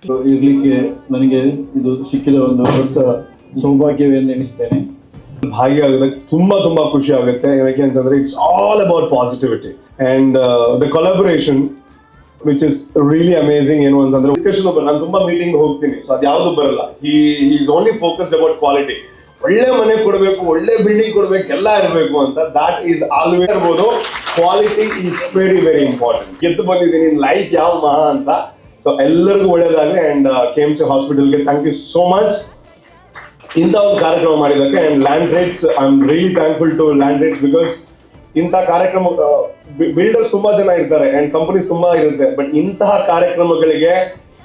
ಇರ್ಲಿಕ್ಕೆ ನನಗೆ ಇದು ಸಿಕ್ಕಿದ ಒಂದು ದೊಡ್ಡ ಸೌಭಾಗ್ಯವೆಂದು ಎಣಿಸ್ತೇನೆ. ಭಾಗಿಯಾಗೋದಕ್ಕೆ ತುಂಬಾ ಖುಷಿ ಆಗುತ್ತೆ. ಏನಕ್ಕೆ ಅಂತಂದ್ರೆ it's all about positivity and the collaboration which is really amazing. ಏನು ಅಂತಂದ್ರೆ ಡಿಸ್ಕಷನ್ ನಾನು ತುಂಬಾ ಮೀಟಿಂಗ್ ಹೋಗ್ತೀನಿ, ಸೊ ಅದು ಯಾವ್ದು ಬರಲ್ಲ. Is only focused about quality. ಒಳ್ಳೆ ಮನೆ ಕೊಡಬೇಕು, ಒಳ್ಳೆ ಬಿಲ್ಡಿಂಗ್ ಕೊಡ್ಬೇಕು, ಎಲ್ಲ ಇರಬೇಕು ಅಂತ. ದಾಟ್ ಈಸ್ ಆಲ್ವೇಸ್ ಇರ್ಬೋದು. Quality is very important. ಗೆದ್ದು ಬಂದಿದ್ದೀನಿ ಲೈಫ್ ಯಾವ ಮಹಾ ಅಂತ. ಸೊ ಎಲ್ಲರಿಗೂ ಒಳ್ಳೇದಾಗಲಿ. ಅಂಡ್ KMC ಹಾಸ್ಪಿಟಲ್ಗೆ ಥ್ಯಾಂಕ್ ಯು ಸೋ ಮಚ್ ಇಂಥ ಒಂದು ಕಾರ್ಯಕ್ರಮ ಮಾಡಿದ್ದಕ್ಕೆ. And land rates, I am really thankful to land rates because ಇಂಥ ಕಾರ್ಯಕ್ರಮ ಬಿಲ್ಡರ್ಸ್ ತುಂಬಾ ಜನ ಇರ್ತಾರೆ ಅಂಡ್ ಕಂಪನೀಸ್ ತುಂಬಾ ಇರುತ್ತೆ, ಬಟ್ ಇಂತಹ ಕಾರ್ಯಕ್ರಮಗಳಿಗೆ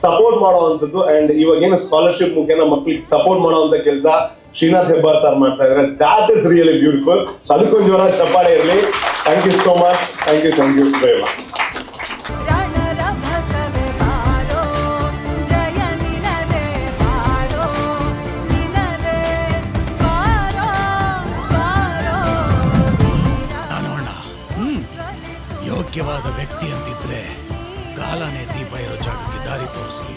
ಸಪೋರ್ಟ್ ಮಾಡುವಂಥದ್ದು ಅಂಡ್ ಇವಾಗ ಏನು ಸ್ಕಾಲರ್ಶಿಪ್ ಮುಖೇನ ಮಕ್ಕಳಿಗೆ ಸಪೋರ್ಟ್ ಮಾಡುವಂತ ಕೆಲಸ ಶ್ರೀನಾಥ್ ಹೆಬ್ಬಾರ್ ಸರ್ ಮಾಡ್ತಾ ಇದ್ದಾರೆ. That is really beautiful. So ಅದಕ್ಕೊಂದು ಜೋರ ಚಪ್ಪಾಳೆ ಇರಲಿ. Thank you so much. Thank you very much. ಯೋಗ್ಯವಾದ ವ್ಯಕ್ತಿ ಅಂತಿದ್ರೆ ಕಾಲನೇ ದೀಪ ಇರೋ ಜಾಗಕ್ಕೆ ದಾರಿ ತೋರಿಸ್ಲಿ.